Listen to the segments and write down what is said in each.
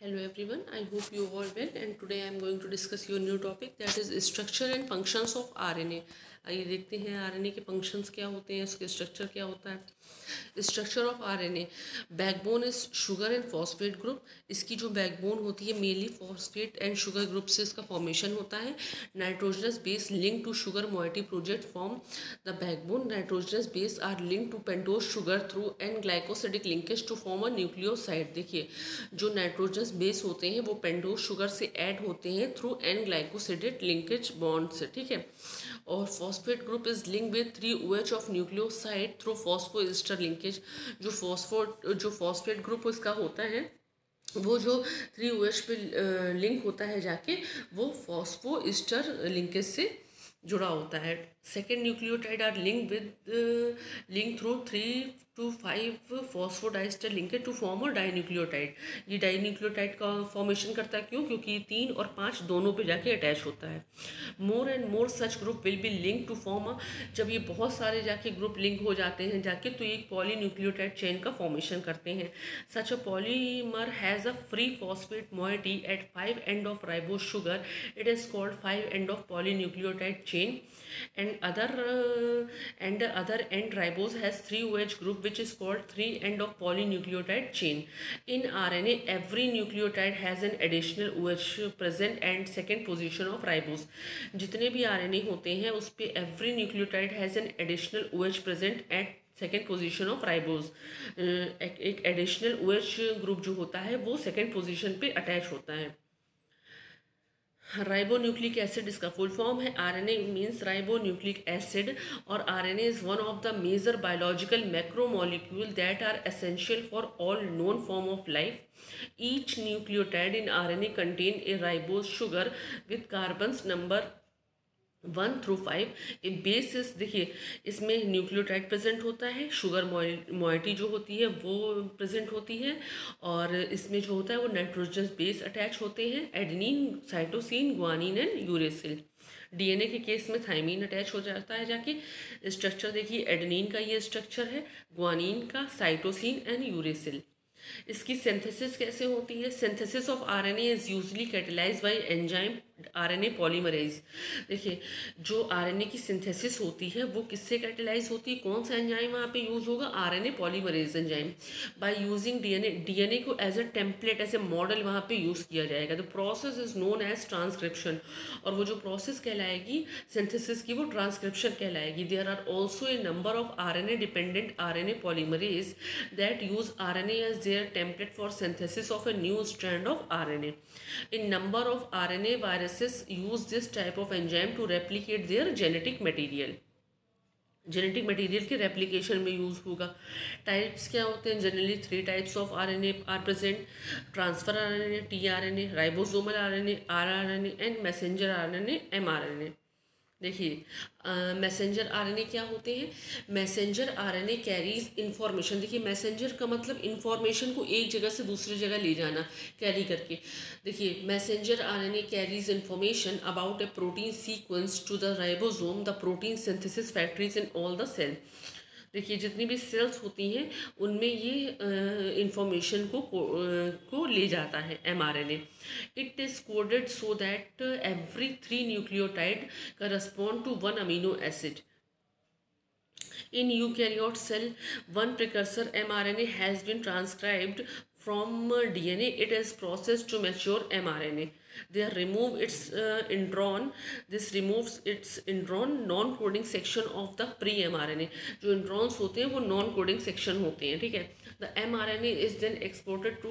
Hello everyone, I hope you all well and today I am going to discuss your new topic that is structure and functions of RNA. आइए देखते हैं RNA के functions क्या होते हैं, उसके structure क्या होता है। Structure of RNA, backbone is sugar and phosphate group. इसकी जो बैकबोन होती है mainly phosphate and sugar group से इसका फॉर्मेशन होता है। Nitrogenous base link to sugar moiety project form the backbone. Nitrogenous base are link to pentose sugar through and glycosidic linkage to form a nucleoside. देखिए जो nitrogenous base होते हैं वो pentose sugar से ऐड होते हैं through N glycosidic linkage bond से, ठीक है। और phosphate group is link with 3OH of nucleoside through phosphoester linkage. जो फॉस्फेट ग्रुप इसका होता है वो जो 3OH पे लिंक होता है जाके वो फॉस्फोएस्टर लिंकेज से जुड़ा होता है। Second nucleotide are link through 3 to 5 phosphodiester linkage to form और डाइन्यूक्लियोटाइड। ये डाइन्यूक्लियोटाइड का फॉर्मेशन करता है क्यों? क्योंकि 3 और 5 दोनों पे जाके अटैच होता है। More and more such group will be link to form a, जब ये बहुत सारे जाके ग्रुप लिंक हो जाते हैं जाके तो ये एक पॉलीन्यूक्लियोटाइड चेन का फॉर्मेशन करते हैं। Such a polymer has a free phosphate moiety at 5 end of ribose sugar. It is called 5 end of polynucleotide chain, and the other end ribose has 3OH group which is called 3 end of polynucleotide chain. In RNA every nucleotide has an additional OH present and second position of ribose. जितने भी RNA होते हैं उस पे every nucleotide has an additional OH present at second position of ribose. एक additional OH group जो होता है वो सेकेंड पोजीशन पे अटैच होता है। राइबोन्यूक्लिक एसिड इसका फुल फॉर्म है। आरएनए मीन्स राइबोन्यूक्लिक एसिड और RNA is one of the major biological macromolecule that are essential for all known form of life. Each nucleotide in RNA contain a ribose sugar with carbons number 1 through 5। A basis, देखिए इसमें nucleotide present होता है, sugar moiety जो होती है वो present होती है और इसमें जो होता है वो नाइट्रोजनस बेस अटैच होते हैं, adenine, cytosine, guanine and uracil. DNA के केस में थाइमीन अटैच हो जाता है जाके। स्ट्रक्चर देखिए एडेनिन का ये स्ट्रक्चर है, ग्वानिन का, साइटोसिन एंड यूरेसिल। इसकी सिंथेसिस कैसे होती है? Synthesis of RNA is usually catalysed bye enzyme RNA polymerase. देखिए जो आरएनए की सिंथेसिस होती है वो किससे कैटेलाइज होती है? कौन सा एंजाइम वहाँ पे यूज होगा? RNA polymerase enzyme. By using DNA को as a template, as a model वहाँ पे यूज किया जाएगा। The process is known as transcription, और वो जो प्रोसेस कहलाएगी सिंथेसिस की वो ट्रांसक्रिप्शन कहलाएगी। There are also a number of RNA dependent RNA polymerase that use RNA as their template for synthesis of a new strand of RNA. A number of RNA viruses use this type of enzyme to replicate their genetic material. Genetic material के replication में use होगा। Types क्या होते हैं? Generally 3 types of RNA are present: transfer RNA, tRNA, ribosomal RNA, rRNA and messenger RNA, mRNA. देखिए messenger RNA क्या होते हैं? Messenger RNA carries information. देखिए मैसेंजर का मतलब इंफॉर्मेशन को एक जगह से दूसरी जगह ले जाना, कैरी करके। देखिए messenger RNA carries information about a protein sequence to the ribosome, the protein synthesis factories in all the cell. देखिए जितनी भी सेल्स होती हैं उनमें ये इंफॉर्मेशन को ले जाता है mRNA. It is coded so that every 3 nucleotide correspond to 1 amino acid. In eukaryote cell, one precursor mRNA has been transcribed from DNA. It is processed to mature mRNA. They remove its intron. This removes its intron non-coding section of the pre-mRNA. जो introns होते हैं वो non-coding section होते हैं, ठीक है। The mRNA is then exported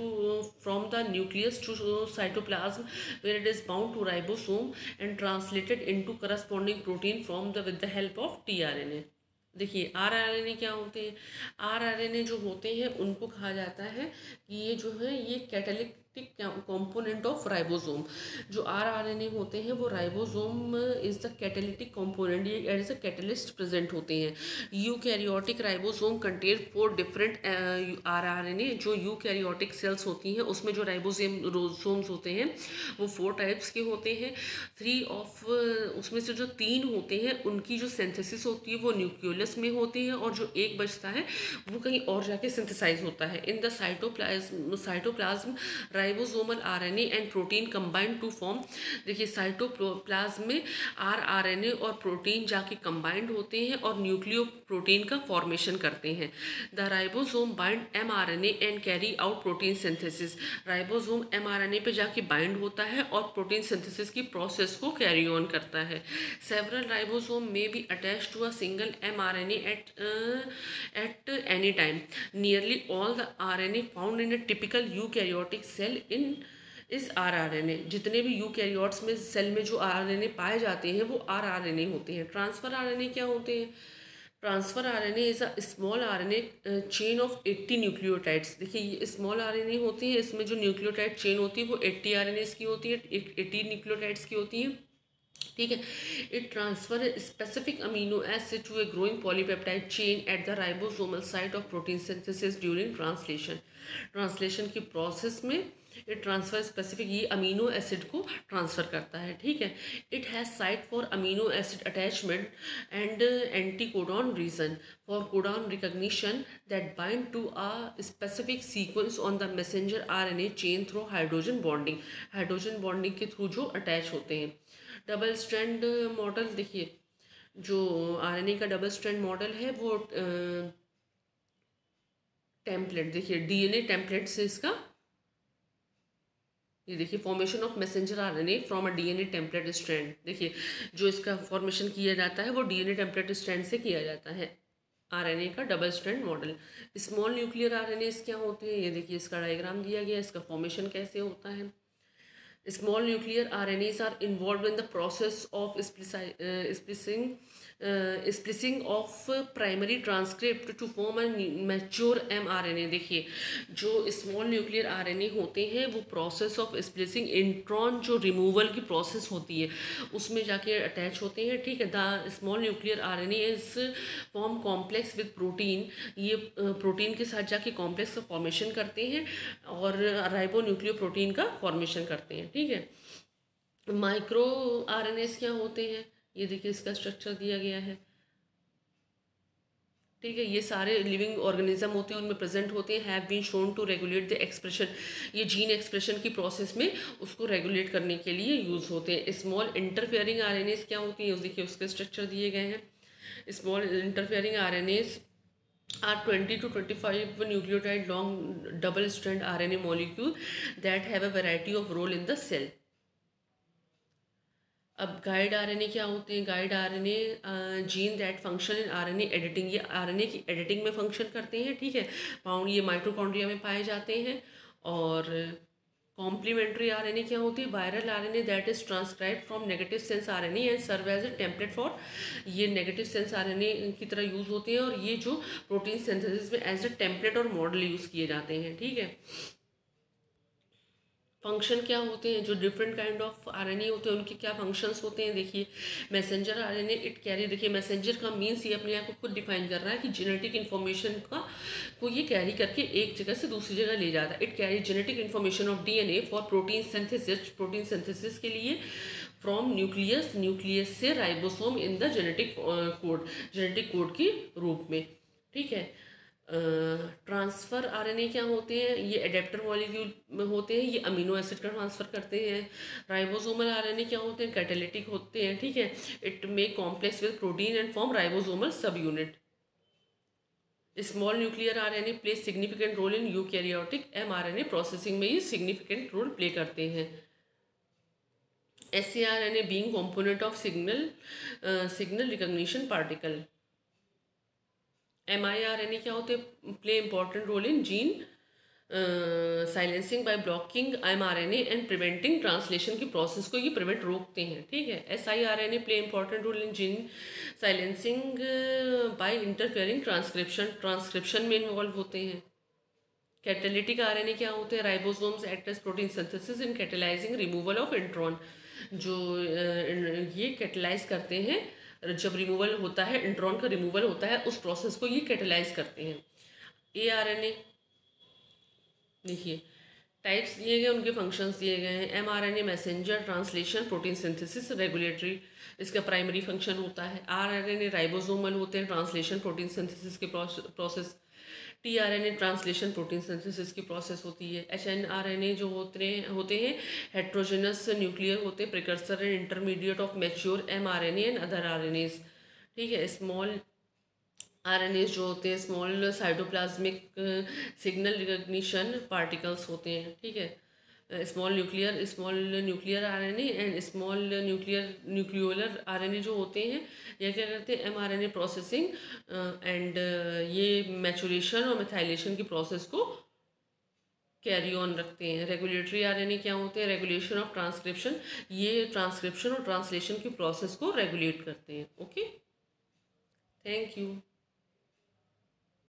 from the nucleus to cytoplasm, where it is bound to ribosome and translated into corresponding protein with the help of tRNA. देखिए rRNA क्या होते हैं? आरआरएनए जो होते हैं उनको कहा जाता है कि ये जो है ये कैटालिटिक कंपोनेंट ऑफ राइबोसोम। जो आरआरएनए होते हैं वो ribosome is the catalytic component, ये एज अ कैटलिस्ट प्रेजेंट होते हैं। Eukaryotic ribosome contain 4 different rRNA. जो यूकैरियोटिक सेल्स होती हैं उसमें जो राइबोसोम्स होते हैं वो 4 टाइप्स के होते हैं। उसमें से जो 3 होते हैं उनकी जो सिंथेसिस होती है वो न्यूक्लियस में होती है और जो एक बचता है वो कहीं और जाके सिंथेसाइज होता है। In the cytoplasm ribosomal RNA and protein combined to form, देखिए साइटोप्लाज्म में आरएनए और प्रोटीन जाके कंबाइंड होते हैं और न्यूक्लियो प्रोटीन का फॉर्मेशन करते हैं। The ribosome bind mRNA and carry out protein synthesis, ribosome mRNA पे जाके बाइंड होता है और प्रोटीन सिंथेसिस की प्रोसेस को कैरी ऑन करता है। Several ribosome may be attach to a single mRNA at any time. Nearly all the RNA found in a typical eukaryotic cell in इस आरआरएनए, जितने भी यूकैरियोट्स में सेल में जो आरएनए पाए जाते हैं वो आरआरएनए होते हैं। ट्रांसफर आरएनए क्या होते हैं? Transfer RNA is a small RNA chain of 80 nucleotides. देखिए ये स्मॉल आरएनए होती है, इसमें जो न्यूक्लियोटाइड चेन होती है वो 80 आरएनए की होती है, 80 न्यूक्लियोटाइड्स की होती है, ठीक है। It transfer specific amino acid to a growing polypeptide chain at the ribosomal site of protein synthesis during translation. Translation की प्रोसेस में इट ट्रांसफर स्पेसिफिक ये अमीनो एसिड को ट्रांसफर करता है, ठीक है। It has site for amino acid attachment and anticodon region for codon recognition that bind to a specific sequence on the messenger RNA chain through hydrogen bonding, hydrogen bonding के through जो attach होते हैं। Double strand model, देखिए जो RNA का double strand model है वो template, देखिए डीएनए टेम्पलेट से इसका, ये देखिए formation of messenger RNA from a DNA template strand, देखिए जो इसका फॉर्मेशन किया जाता है वो डीएनए टेम्पलेट स्ट्रैंड से किया जाता है आरएनए का double strand model. Small nuclear RNA क्या होते हैं? ये देखिए इसका डायग्राम दिया गया है, इसका फॉर्मेशन कैसे होता है। Small nuclear RNAs are involved in the process of splicing of primary transcript to form a mature mRNA। देखिए जो स्मॉल न्यूक्लियर आरएनए होते हैं वो प्रोसेस ऑफ स्प्लिसिंग, इंट्रॉन जो रिमूवल की प्रोसेस होती है उसमें जाके अटैच होते हैं, ठीक है। The small nuclear RNA is form complex with protein, ये प्रोटीन के साथ जाके कॉम्प्लेक्स का फॉर्मेशन करते हैं और राइबो न्यूक्लियो प्रोटीन का फॉर्मेशन करते हैं, ठीक है। माइक्रो आरएनएस क्या होते हैं? ये देखिए इसका स्ट्रक्चर दिया गया है, ठीक है। ये सारे लिविंग ऑर्गेनिज्म होते हैं उनमें प्रेजेंट होते हैं। Have been shown to regulate the expression, ये जीन एक्सप्रेशन की प्रोसेस में उसको रेगुलेट करने के लिए यूज़ होते हैं। स्मॉल इंटरफेयरिंग आरएनएस क्या होती है? देखिए उसके स्ट्रक्चर दिए गए हैं। Small interfering RNS are 20 to 25 nucleotide long double strand RNA molecule that have a variety of role in the cell। अब गाइड आरएनए क्या होते हैं? Guide RNA gene that function in RNA editing, ये RNA की editing में function करते हैं, ठीक है। फाउंड ये माइटोकॉन्ड्रिया में पाए जाते हैं। और कॉम्प्लीमेंट्री आरएनए क्या होती है? Viral RNA that is transcribe from negative sense RNA and serve as a template for, ये नेगेटिव सेंस आरएनए की तरह यूज़ होते हैं और ये जो प्रोटीन सिंथेसिस में एज ए टेम्पलेट और मॉडल यूज़ किए जाते हैं, ठीक है। फंक्शन क्या होते हैं? जो डिफरेंट काइंड ऑफ आरएनए होते हैं उनके क्या फंक्शंस होते हैं? देखिए मैसेंजर आरएनए इट कैरी, देखिए मैसेंजर का मीन्स ये अपने आप को खुद डिफाइन कर रहा है कि जेनेटिक इन्फॉर्मेशन को ये कैरी करके एक जगह से दूसरी जगह ले जाता है। It carry genetic information of DNA for protein synthesis के लिए फ्रॉम न्यूक्लियस से ribosome in the genetic code के रूप में, ठीक है। ट्रांसफ़र आरएनए क्या होते हैं? ये एडेप्टर मॉलिक्यूल में होते हैं, ये अमीनो एसिड का ट्रांसफ़र करते हैं। राइबोसोमल आरएनए क्या होते हैं? कैटालिटिक होते हैं, ठीक है। It make complex with protein and form ribosomal subunit. Small nuclear RNA play significant role in eukaryotic mRNA processing में ये सिग्निफिकेंट रोल प्ले करते हैं। ScRNA being component of signal recognition particle. mRNA क्या होते हैं? Play important role in gene silencing by blocking mRNA and preventing translation की process को ये प्रिवेंट रोकते हैं, ठीक है। siRNA play important role in gene silencing bye interfering transcription में इन्वॉल्व होते हैं। कैटालिटिक आरएनए क्या होते हैं? Ribosomes act as protein synthesis in catalysing removal of intron, जो ये कैटेलाइज करते हैं, जब रिमूवल होता है इंट्रॉन का रिमूवल होता है उस प्रोसेस को ये कैटेलाइज करते हैं। एआरएनए देखिए टाइप्स दिए गए, उनके फंक्शंस दिए गए हैं। MRNA messenger, translation, protein synthesis, regulatory, इसका प्राइमरी फंक्शन होता है। आरएनए राइबोसोमल होते हैं, ट्रांसलेशन, प्रोटीन सिंथेसिस के process. tRNA translation protein synthesis की प्रोसेस होती है। hnRNA जो होते हैं हेट्रोजेनस न्यूक्लियर होते हैं, precursor and intermediate of mature mRNA and other RNAs। ठीक है। स्मॉल RNAs जो होते हैं small cytoplasmic signal recognition particles होते हैं। ठीक है। Small nuclear RNA and small nucleolar RNA जो होते हैं ये क्या करते हैं mRNA प्रोसेसिंग एंड ये मैचुरेशन और मिथाइलेशन की प्रोसेस को कैरी ऑन रखते हैं। रेगुलेटरी RNA क्या होते हैं? रेगुलेशन ऑफ ट्रांसक्रिप्शन, ये ट्रांसक्रिप्शन और ट्रांसलेशन की प्रोसेस को रेगुलेट करते हैं। Okay, thank you.